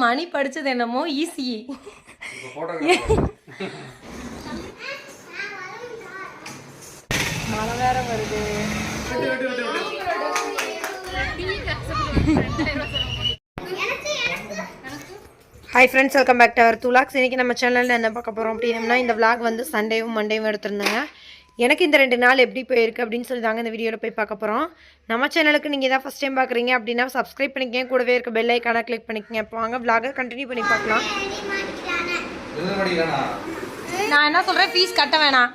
மணி படிச்சது என்னமோ ஈஸி. மழை வேற வருது. Hi friends, welcome back to our துலாக்ஸ். இன்றைக்கி நம்ம சேனலில் என்ன பார்க்க போகிறோம் அப்படின்னா, இந்த விளாக் வந்து சண்டேவும் மண்டேவும் எடுத்திருந்தாங்க. எனக்கு இந்த 2 நாள் எப்படி போயிருக்கு அப்படின்னு சொல்லி தாங்க இந்த வீடியோவில் போய் பார்க்க போகிறோம். நம்ம சேனலுக்கு நீங்கள் தான் ஃபஸ்ட் டைம் பார்க்குறீங்க அப்படின்னா சப்ஸ்கிரைப் பண்ணிக்கங்க, கூடவே இருக்க பெல் ஐக்கானை கிளிக் பண்ணிக்கங்க. இப்போ வாங்க விளாகை கண்டினியூ பண்ணி பார்க்கலாம். நான் என்ன சொல்கிறேன், ஃபீஸ் கட்ட வேணாம்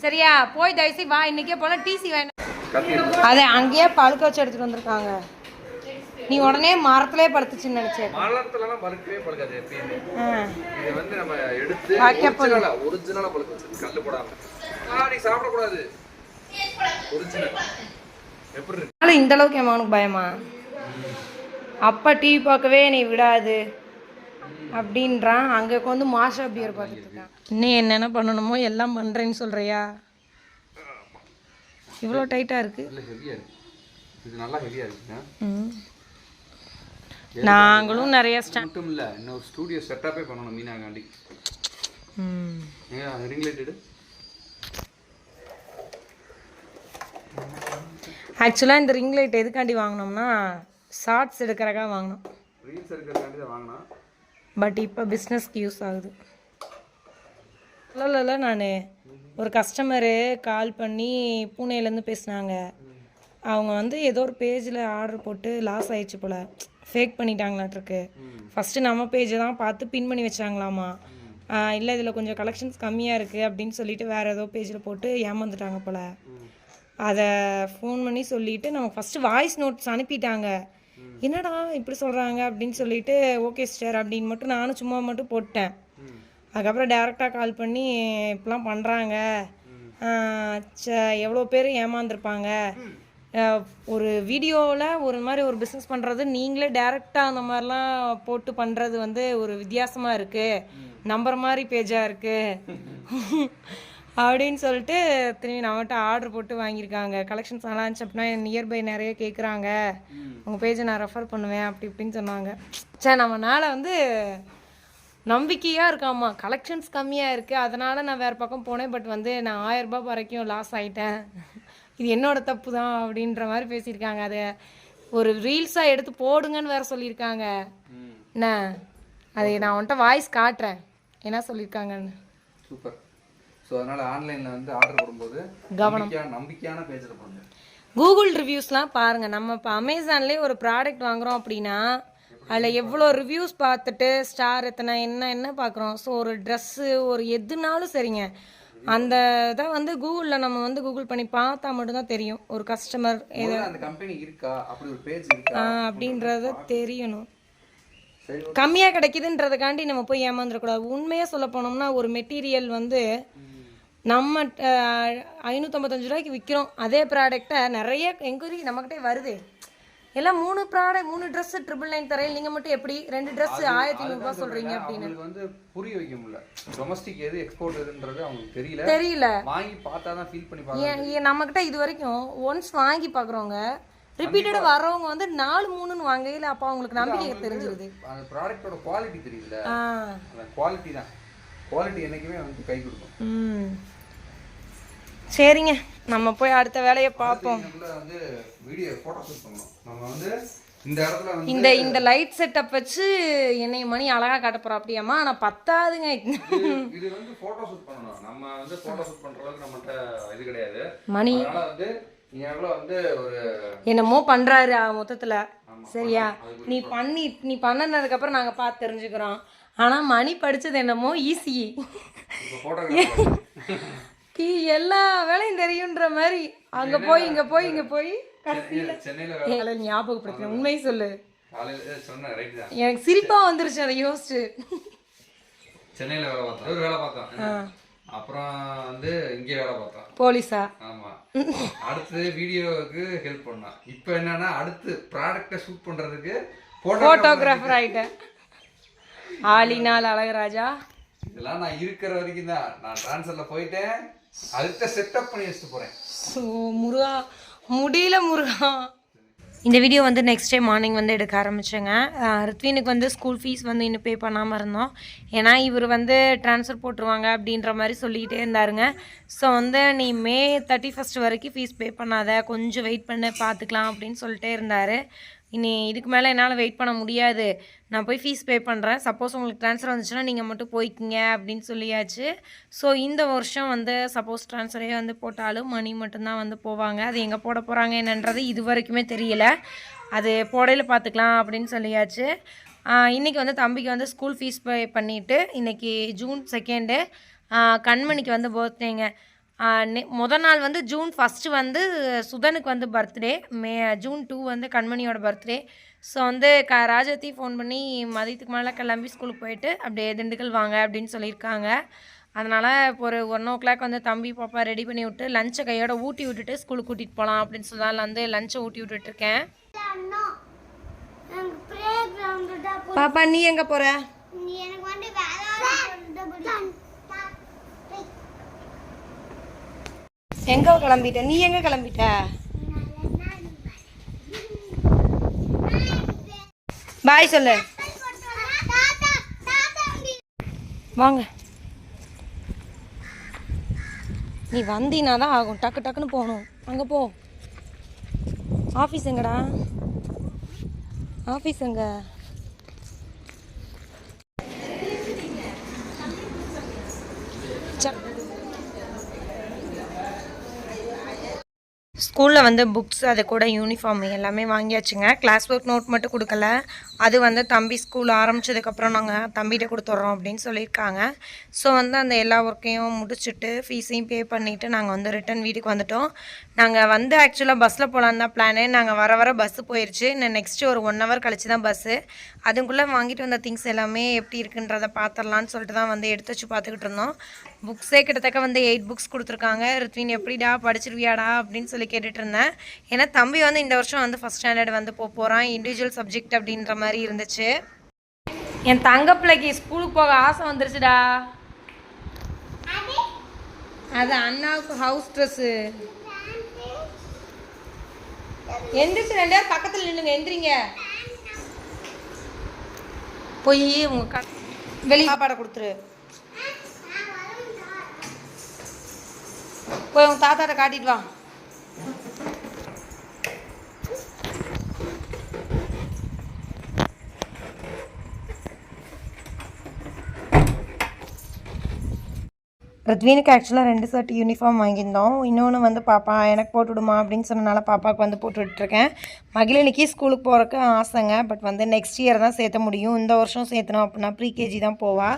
சரியா? போய் தயவுசெய்து வா, இன்றைக்கே போனால் டிசி வேணாம். அதை அங்கேயே பழுக்க வச்சு எடுத்துகிட்டு வந்திருக்காங்க. நீ உடனே மரத்திலே படுத்துச்சுன்னு நினைச்சேன். மரத்துலலாம் பழுக்கவே பழுக்காது எப்பயுமே. இது வந்து நம்ம எடுத்து ஒரிஜினலா பழுக்க வச்சிருக்கு, கல்லு போடாம. நீ சாப்பிட கூடாது. ஒரிஜினல் எப்படி இருக்கு? இந்த அளவுக்கு என் பயமா? அப்பா டிவி பார்க்கவே நீ விடாது அப்படின்றான். அங்கே வந்து மாஷா பியர் பார்த்துட்டு இருக்கான். இன்னும் என்னென்ன பண்ணணுமோ எல்லாம் பண்ணுறேன்னு சொல்கிறியா? இவ்வளோ டைட்டாக இருக்குது. இல்லை, ஹெவியாக இருக்குது. இது நல்லா ஹெவியாக இருக்குங்க. நாங்களும் நிறைய மட்டும் இல்லை, இன்னொரு ஸ்டூடியோ செட்டப்பே பண்ணணும் மீனாகாண்டி. ரிங் லைட் எடு. ஆக்சுவலாக இந்த ரிங் லைட் எதுக்காண்டி வாங்கினோம்னா ஷார்ட்ஸ் எடுக்கிறக்காக வாங்கினோம். ரீல்ஸ் எடுக்கிறக்காண்டி தான் வாங்கினோம். பட் இப்போ பிஸ்னஸ்க்கு யூஸ் ஆகுது. இல்லை நான் ஒரு கஸ்டமரு கால் பண்ணி பூனேலேருந்து பேசினாங்க. அவங்க வந்து ஏதோ ஒரு பேஜில் ஆர்டர் போட்டு லாஸ் ஆயிடுச்சு போல், ஃபேக் பண்ணிட்டாங்களாட்ருக்கு. ஃபஸ்ட்டு நம்ம பேஜை தான் பார்த்து பின் பண்ணி வச்சாங்களாமா. இல்லை இதில் கொஞ்சம் கலெக்ஷன்ஸ் கம்மியாக இருக்குது அப்படின்னு சொல்லிட்டு வேறு ஏதோ பேஜில் போட்டு ஏமாந்துட்டாங்க போல். அதை ஃபோன் பண்ணி சொல்லிவிட்டு நம்ம ஃபஸ்ட்டு வாய்ஸ் நோட்ஸ் அனுப்பிட்டாங்க. என்னடா இப்படி சொல்கிறாங்க அப்படின்னு சொல்லிட்டு ஓகே சிஸ்டர் அப்படின்னு மட்டும் நானும் சும்மா மட்டும் போட்டேன். அதுக்கப்புறம் டேரெக்டாக கால் பண்ணி இப்படிலாம் பண்ணுறாங்க, எவ்வளோ பேர் ஏமாந்துருப்பாங்க, ஒரு வீடியோவில் ஒரு மாதிரி ஒரு பிஸ்னஸ் பண்ணுறது நீங்களே டேரெக்டாக அந்த மாதிரிலாம் போட்டு பண்ணுறது வந்து ஒரு வித்தியாசமாக இருக்குது, நம்புற மாதிரி பேஜாக இருக்குது அப்படின்னு சொல்லிட்டு திரும்பி நம்மகிட்ட ஆர்டர் போட்டு வாங்கியிருக்காங்க. கலெக்ஷன்ஸ் நல்லா இருந்துச்சு அப்படின்னா நியர்பை நிறைய கேட்குறாங்க, உங்கள் பேஜை நான் ரெஃபர் பண்ணுவேன் அப்படி இப்படின்னு சொன்னாங்க. சரி, நம்மளால் வந்து நம்பிக்கையாக இருக்காம்மா, கலெக்ஷன்ஸ் கம்மியாக இருக்குது அதனால் நான் வேறு பக்கம் போனேன். பட் வந்து நான் 1000 ரூபாய் வரைக்கும் லாஸ் ஆகிட்டேன், இது என்னோடய தப்பு தான் அப்படின்ற மாதிரி பேசியிருக்காங்க. அதை ஒரு ரீல்ஸாக எடுத்து போடுங்கன்னு வேறு சொல்லியிருக்காங்க. என்ன அதை நான் வந்துட்டு வாய்ஸ் காட்டுறேன் என்ன சொல்லியிருக்காங்கன்னு. சூப்பர். ஸோ அதனால் ஆன்லைனில் வந்து ஆர்டர் போடும்போது கவனம், நம்பிக்கையான பேஜில் போடுங்க. கூகுள் ரிவ்யூஸ்லாம் பாருங்கள். நம்ம இப்போ அமேசான்லேயே ஒரு ப்ராடக்ட் வாங்குகிறோம் அப்படின்னா அதில் எவ்வளோ ரிவ்யூஸ் பார்த்துட்டு ஸ்டார் எத்தனை என்ன பார்க்குறோம். ஸோ ஒரு ட்ரெஸ்ஸு ஒரு எதுனாலும் சரிங்க, அந்த இதை வந்து கூகுளில் நம்ம வந்து கூகுள் பண்ணி பார்த்தா மட்டும்தான் தெரியும் ஒரு கஸ்டமர் ஏதோ அந்த கம்பெனி இருக்கா, அப்படி ஒரு பேஜ் இருக்கா அப்படின்றத தெரியணும். கம்மியாக கிடைக்குதுன்றதுக்காண்டி நம்ம போய் ஏமாந்துடக்கூடாது. உண்மையாக சொல்ல போனோம்னா ஒரு மெட்டீரியல் வந்து நம்ம 555 ரூபாய்க்கு விற்கிறோம், அதே ப்ராடக்டை நிறைய என்கொயரி நம்மக்கிட்டே வருது. எல்லாம் 3 ட்ரெஸ் 999 தரையில், நீங்கள் மட்டும் எப்படி 2 ட்ரெஸ் 1500 ரூபாய் சொல்கிறீங்க அப்படின்னு வந்து புரிய வைக்க முடியல. டொமஸ்டிக் எது எக்ஸ்போர்ட் எதுன்றது அவங்களுக்கு தெரியல. வாங்கி பார்த்தா தான் ஃபீல் பண்ணி பார்க்கணும். நம்மக்கிட்ட இது வரைக்கும் ஒன்ஸ் வாங்கி பார்க்குறவங்க ரிப்பீட்டடாக வரவங்க வந்து 4-3ன்னு வாங்கையில் அப்போ அவங்களுக்கு நம்பிக்கை தெரிஞ்சிருது. அந்த ப்ராடக்டோட குவாலிட்டி தெரியல. அந்த குவாலிட்டி தான், குவாலிட்டி என்றைக்குமே வந்து கை கொடுக்கும். சரிங்க, நம்ம போய் அடுத்த வேலையை பார்ப்போம். வந்து வீடியோ ஃபோட்டோ ஷூட் பண்ணனும். நம்ம வந்து இந்த இடத்துல வந்து இந்த லைட் செட்டப் வச்சு என்னை மணி அழகா காட்ட போறோம் அப்படியாமா? ஆனா பத்தாதுங்க. இது வந்து ஃபோட்டோ ஷூட் பண்ணனும். நம்ம வந்து ஃபோட்டோ ஷூட் பண்ற அளவுக்கு நம்மட்ட இது கிடையாது மணி. அதனால வந்து நீங்க வந்து ஒரு என்னமோ பண்றாரு மொத்தத்துல. சரியா? நீ பண்ணனதுக்கு அப்புறம் நாங்க பார்த்து தெரிஞ்சுக்கிறோம். ஆனா மணி படிச்சது என்னமோ ஈஸி, எல்லா வேலையும் தெரியுன்ற மாதிரி அங்க போய் இங்க போய் சென்னையில ஞாபகப்படுத்துறேன். உண்மையை சொல்லு. எனக்கு சிரிப்பா வந்துருச்சு அதை யோசிச்சு. சென்னையில வேலை பார்த்தோம், அப்புறம் வந்து இங்கே வேலை பார்த்தோம் போலீஸா. ஆமா, அடுத்து வீடியோவுக்கு ஹெல்ப் பண்ணோம். இப்போ என்னன்னா அடுத்து ப்ராடக்டை ஷூட் பண்றதுக்கு போட்டோகிராஃபர் ஆயிட்டேன். ஆலினால் அழகராஜா. இதெல்லாம் நான் இருக்கிற வரைக்கும் தான். நான் ட்ரான்ஸ்ஃபர்ல போயிட்டேன், அடுத்த செட்டப் பண்ணி வச்சுட்டு போறேன். முருகா முடியல முருகா. இந்த வீடியோ வந்து நெக்ஸ்ட் டே மார்னிங் வந்து எடுக்க ஆரம்பித்தேங்க. ரித்வினுக்கு வந்து ஸ்கூல் ஃபீஸ் வந்து இன்னும் பே பண்ணாமல் இருந்தோம். ஏன்னா இவர் வந்து ட்ரான்ஸ்ஃபர் போட்டுருவாங்க அப்படின்ற மாதிரி சொல்லிக்கிட்டே இருந்தாருங்க. ஸோ வந்து நீ மே 31 வரைக்கும் ஃபீஸ் பே பண்ணாத, கொஞ்சம் வெயிட் பண்ண பார்த்துக்கலாம் அப்படின்னு சொல்லிட்டே இருந்தார். இனி இதுக்கு மேலே என்னால் வெயிட் பண்ண முடியாது, நான் போய் ஃபீஸ் பே பண்ணுறேன், சப்போஸ் உங்களுக்கு ட்ரான்ஸ்ஃபர் வந்துச்சுன்னா நீங்கள் மட்டும் போய்க்கிங்க அப்படின்னு சொல்லியாச்சு. ஸோ இந்த வருஷம் வந்து சப்போஸ் ட்ரான்ஸ்ஃபரே வந்து போட்டாலும் மணி மட்டும்தான் வந்து போவாங்க. அது எங்கே போட போகிறாங்க என்னன்றது இது வரைக்குமே தெரியல. அது போடையில் பார்த்துக்கலாம் அப்படின்னு சொல்லியாச்சு. இன்றைக்கி வந்து தம்பிக்கு வந்து ஸ்கூல் ஃபீஸ் பே பண்ணிவிட்டு, இன்றைக்கி ஜூன் 2 கண்மணிக்கு வந்து பர்த்டேங்க. மொதல் நாள் வந்து ஜூன் 1 வந்து சுதனுக்கு வந்து பர்த்டே, ஜூன் 2 வந்து கண்மணியோட பர்த்டே. ஸோ வந்து ராஜாத்தி ஃபோன் பண்ணி மதியத்துக்கு மேலே கிளம்பி ஸ்கூலுக்கு போயிட்டு அப்படியே திண்டுக்கல் வாங்க அப்படின்னு சொல்லியிருக்காங்க. அதனால் இப்போ ஒரு 1 வந்து தம்பி பாப்பா ரெடி பண்ணி விட்டு லஞ்சை கையோட ஊட்டி விட்டுட்டு ஸ்கூலுக்கு கூட்டிகிட்டு போகலாம் அப்படின்னு சொல்லலாம் வந்து லஞ்சை ஊட்டி விட்டுட்ருக்கேன். பாப்பா நீ எங்கே போகிற? எங்கே கிளம்பிட்ட? நீ எங்கே கிளம்பிட்ட? பாய் சொல்லு. வாங்க, நீ வந்தீனா தான் ஆகும், டக்கு டக்குன்னு போகணும். அங்கே போ. ஆஃபீஸ் எங்கடா? ஆஃபீஸ் எங்க? ஸ்கூலில் வந்து புக்ஸ் அது கூட யூனிஃபார்ம் எல்லாமே வாங்கியாச்சுங்க. கிளாஸ் ஒர்க் நோட் மட்டும் கொடுக்கல, அது வந்து தம்பி ஸ்கூல் ஆரம்பித்ததுக்கப்புறம் நாங்கள் தம்பிகிட்ட கொடுத்துட்றோம் அப்படின்னு சொல்லியிருக்காங்க. ஸோ வந்து அந்த எல்லா ஒர்க்கையும் முடிச்சுட்டு ஃபீஸையும் பே பண்ணிவிட்டு நாங்கள் வந்து ரிட்டன் வீட்டுக்கு வந்துவிட்டோம். நாங்கள் வந்து ஆக்சுவலாக பஸ்ஸில் போகலான்னு தான் பிளானு. நாங்கள் வர பஸ்ஸு போயிடுச்சு. இன்னும் நெக்ஸ்ட்டு ஒரு 1 hour கழிச்சு தான் பஸ்ஸு. அதுக்குள்ளே வாங்கிட்டு வந்த திங்ஸ் எல்லாமே எப்படி இருக்குன்றதை பார்த்துடலான்னு சொல்லிட்டு தான் வந்து எடுத்து வச்சு பார்த்துக்கிட்டு இருந்தோம். புக்ஸே கிட்டத்தட்ட வந்து 8 புக்ஸ் கொடுத்துருக்காங்க. ரித்வின் எப்படிடா படிச்சிருவியாடா அப்படின்னு சொல்லி கேட்டுட்டு இருந்தேன். ஏன்னா தம்பி வந்து இந்த வருஷம் வந்து 1st standard வந்து போகிறான், இண்டிவிஜுவல் சப்ஜெக்ட் அப்படின்ற மாதிரி இருந்துச்சு. என் தங்க பிள்ளைக்கு ஸ்கூலுக்கு போக ஆசை வந்துருச்சுடா. அது அண்ணாவுக்கு ஹவுஸ் ட்ரெஸ்ஸு. எந்திரிச்சு 2 பேர் பக்கத்தில் நின்றுங்க, எந்திரிங்க. போய் உங்கள் வெளியே சாப்பாடை கொடுத்துரு. போய் உங்கள் தாத்தாட்ட காட்டிட்டு வா. ரித்வினுக்கு ஆக்சுவலாக 2 செட் யூனிஃபார்ம் வாங்கியிருந்தோம். இன்னொன்று வந்து பாப்பா எனக்கு போட்டுவிடுமா அப்படின்னு சொன்னனால பாப்பாவுக்கு வந்து போட்டு விட்டுருக்கேன். மகிழினிக்கு ஸ்கூலுக்கு போகிறக்கு ஆசைங்க. பட் வந்து நெக்ஸ்ட் இயர் தான் சேர்த்த முடியும். இந்த வருஷம் சேர்த்தணும் அப்படின்னா ப்ரீகேஜி தான் போவா.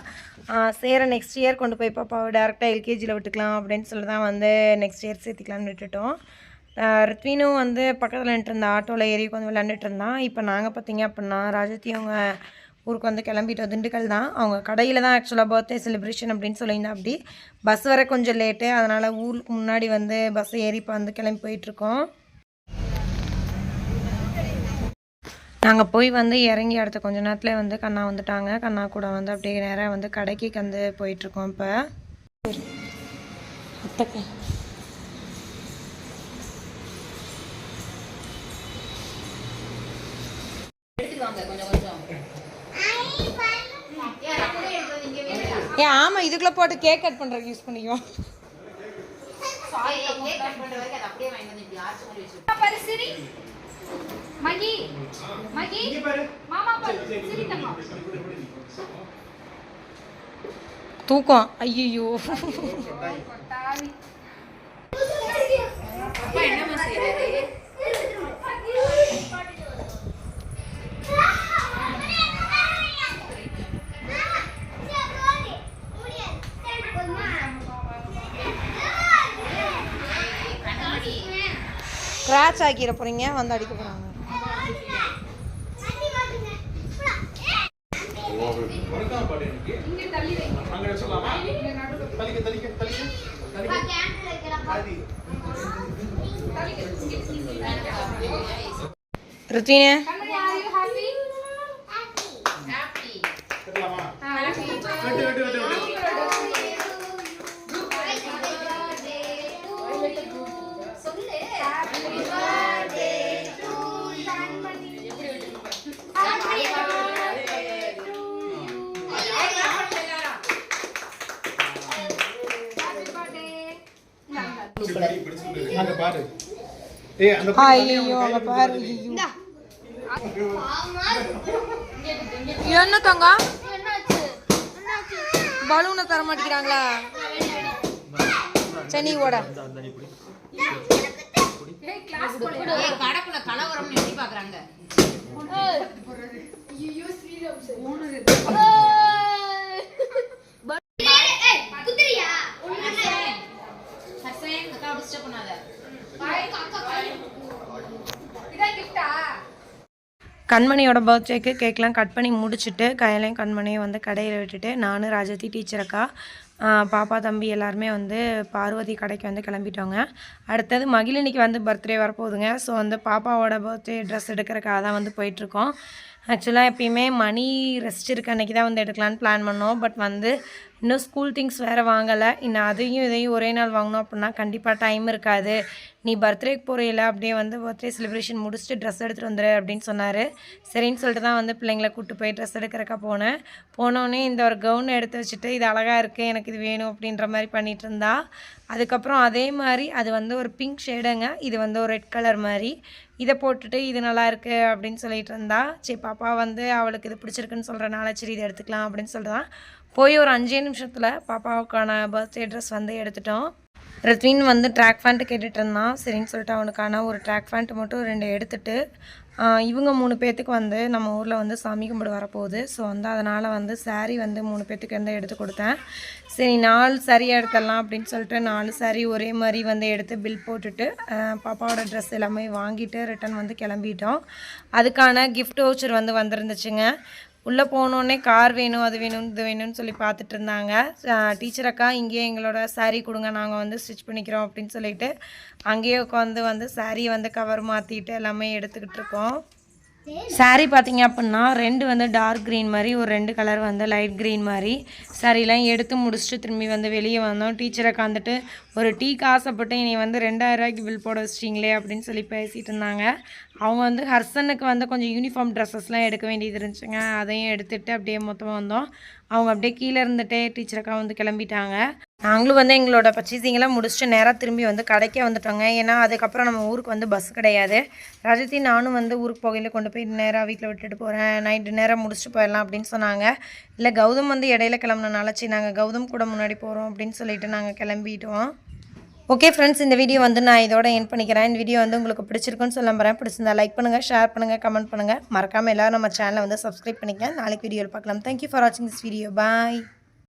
நெக்ஸ்ட் இயர் கொண்டு போய் பாப்பாவை டேரெக்டாக எல்கேஜியில் விட்டுக்கலாம் அப்படின்னு சொல்லி தான் வந்து நெக்ஸ்ட் இயர் சேர்த்துக்கலான்னு விட்டுட்டோம். ரித்வினும் வந்து பக்கத்தில் நின்றுட்டு இருந்தா, ஆட்டோவில் ஏறி வந்து விளையாண்டுட்டு இருந்தான். இப்போ நாங்கள் பார்த்தீங்க அப்படின்னா ராஜத்தி அவங்க ஊருக்கு வந்து கிளம்பிட்டோம். திண்டுக்கல் தான். அவங்க கடையில் தான் ஆக்சுவலாக பர்த்டே செலிப்ரேஷன் அப்படின்னு சொல்லியிருந்தா. அப்படி பஸ் வர கொஞ்சம் லேட்டு, அதனால் ஊருக்கு முன்னாடி வந்து பஸ் ஏறி இப்போ வந்து கிளம்பி போயிட்டுருக்கோம். நாங்கள் போய் வந்து இறங்கி அடுத்த கொஞ்ச நேரத்தில் வந்து கண்ணா வந்துட்டாங்க. கண்ணா கூட வந்து அப்படியே நேராக வந்து கடைக்கு வந்து போயிட்டுருக்கோம். இப்போ ஏன் ஆமாம், இதுக்குள்ளே போட்டு கேக் கட் பண்ணுறதுக்கு யூஸ் பண்ணிக்கோ. தூக்கம் ஐயோ. ஸ்க்ராட்ச் ஆக்கிட போகிறீங்க, வந்து அடிக்க போகிறாங்க. ரித்வினே பாரு. ஏய் அந்த ஐயோ அங்க பாரு. ஐயோ. என்ன தங்க பலூனை தர மாட்டேங்கிறாங்களா? சரி ஓட கடக்குள்ள கலவரம்னு எப்படி பாக்குறாங்க? கண்மணியோட பர்த்டேக்கு கேக்லாம் கட் பண்ணி முடிச்சுட்டு கையிலையும் கண்மணியும் வந்து கடையில் விட்டுட்டு நானும் ராஜதி டீச்சர் அக்கா பாப்பா தம்பி எல்லாருமே வந்து பார்வதி கடைக்கு வந்து கிளம்பிட்டோங்க. அடுத்தது மகிழினிக்கு வந்து பர்த்டே வரப்போகுதுங்க. ஸோ வந்து பாப்பாவோட பர்த்டே ட்ரெஸ் எடுக்கிறக்காக தான் வந்து போயிட்டுருக்கோம். ஆக்சுவலாக எப்பயுமே மணி ரெஸ்ட் இருக்க அன்றைக்கி தான் வந்து எடுக்கலான்னு பிளான் பண்ணோம். பட் வந்து இன்னும் ஸ்கூல் திங்ஸ் வேறு வாங்கலை. இன்னும் அதையும் இதையும் ஒரே நாள் வாங்கினோம் அப்படின்னா கண்டிப்பாக டைம் இருக்காது. நீ பர்த்டேக்கு போகிறில அப்படியே வந்து பர்த்டே செலிப்ரேஷன் முடிச்சுட்டு ட்ரெஸ் எடுத்துகிட்டு வந்துடு அப்படின்னு சொன்னார். சரின்னு சொல்லிட்டு தான் வந்து பிள்ளைங்களை கூப்பிட்டு போய் ட்ரெஸ் எடுக்கிறக்கா போனோடனே இந்த ஒரு கவுன் எடுத்து வச்சுட்டு இது அழகாக இருக்குது எனக்கு இது வேணும் அப்படின்ற மாதிரி பண்ணிகிட்டு இருந்தா. அதுக்கப்புறம் அதே மாதிரி அது வந்து ஒரு பிங்க் ஷேடுங்க, இது வந்து ஒரு ரெட் கலர் மாதிரி. இதை போட்டுட்டு இது நல்லா இருக்குது அப்படின்னு சொல்லிட்டு இருந்தா. சரி பாப்பா வந்து அவளுக்கு இது பிடிச்சிருக்குன்னு சொல்கிறனால சரி இதை எடுத்துக்கலாம் அப்படின்னு சொல்லிட்டு தான் போய் ஒரு 5 நிமிஷத்தில் பாப்பாவுக்கான பர்த்டே ட்ரெஸ் வந்து எடுத்துட்டோம். ரித்வின் வந்து ட்ராக் பேண்ட்டு கேட்டுட்டு இருந்தான். சரின்னு சொல்லிட்டு அவனுக்கான ஒரு ட்ராக் பேண்ட்டு மட்டும் 2 எடுத்துகிட்டு இவங்க 3 பேர்த்துக்கு வந்து நம்ம ஊரில் வந்து சாமி கும்பிடு வரப்போகுது. ஸோ வந்து அதனால் வந்து சாரீ வந்து 3 பேர்த்துக்கு வந்து எடுத்து கொடுத்தேன். சரி 4 சாரீ எடுத்துடலாம் அப்படின்னு சொல்லிட்டு 4 சாரீ ஒரே மாதிரி வந்து எடுத்து பில் போட்டுட்டு பாப்பாவோட ட்ரெஸ் எல்லாமே வாங்கிட்டு ரிட்டன் வந்து கிளம்பிட்டோம். அதுக்கான கிஃப்ட் வவுச்சர் வந்து வந்துருந்துச்சுங்க. உள்ளே போனோடனே கார் வேணும் அது வேணும் இது வேணும்னு சொல்லி பார்த்துட்டு இருந்தாங்க. டீச்சர் அக்கா இங்கேயே எங்களோட சாரீ கொடுங்க நாங்கள் வந்து ஸ்டிச் பண்ணிக்கிறோம் அப்படின்னு சொல்லிட்டு அங்கேயே உட்காந்து வந்து சாரீ வந்து கவர் மாற்றிட்டு எல்லாமே எடுத்துக்கிட்டு இருக்கோம். சாரீ பார்த்திங்க அப்படின்னா 2 வந்து டார்க் க்ரீன் மாதிரி ஒரு 2 கலர் வந்து லைட் க்ரீன் மாதிரி சாரீலாம் எடுத்து முடிச்சுட்டு திரும்பி வந்து வெளியே வந்தோம். டீச்சரை காந்துட்டு ஒரு டீக்கு ஆசைப்பட்டு நீ வந்து 2000 ரூபாய்க்கு பில் போட வச்சிட்டிங்களே அப்படின்னு சொல்லி பேசிகிட்டு இருந்தாங்க. அவங்க வந்து ஹர்சனுக்கு வந்து கொஞ்சம் யூனிஃபார்ம் ட்ரெஸ்ஸஸ்லாம் எடுக்க வேண்டியது இருந்துச்சுங்க. அதையும் எடுத்துகிட்டு அப்படியே மொத்தமாக வந்தோம். அவங்க அப்படியே கீழே இருந்துகிட்டே டீச்சருக்கா வந்து கிளம்பிட்டாங்க. நாங்களும் வந்து எங்களோட பர்ச்சேசிங்கெல்லாம் முடிச்சுட்டு நேராக திரும்பி வந்து கடைக்கே வந்துட்டோங்க. ஏன்னா அதுக்கப்புறம் நம்ம ஊருக்கு வந்து பஸ் கிடையாது. ராஜதி நானும் வந்து ஊருக்கு போகையில் கொண்டு போய் நேராக வீட்டில் விட்டுட்டு போகிறேன், நைட்டு நேரம் முடிச்சுட்டு போயிடலாம் அப்படின்னு சொன்னாங்க. இல்லை கௌதம் வந்து இடையில கிளம்புனால சரி நாங்கள் கௌதம் கூட முன்னாடி போகிறோம் அப்படின்னு சொல்லிட்டு நாங்கள் கிளம்பிட்டோம். ஓகே ஃப்ரெண்ட்ஸ், இந்த வீடியோ வந்து நான் இதோட எண்ட் பண்ணிக்கிறேன். இந்த வீடியோ வந்து உங்களுக்கு பிடிச்சிருக்குன்னு சொல்ல போகிறேன். பிடிச்சிருந்தா லைக் பண்ணுங்கள், ஷேர் பண்ணுங்கள், கமெண்ட் பண்ணுங்கள். மறக்காமல் எல்லோரும் நம்ம சேனலை வந்து சப்ஸ்கிரைப் பண்ணிக்கங்க. நாளைக்கு வீடியோவில் பார்க்கலாம். தேங்க்யூ ஃபார் வாட்சிங் திஸ் வீடியோ. பாய்.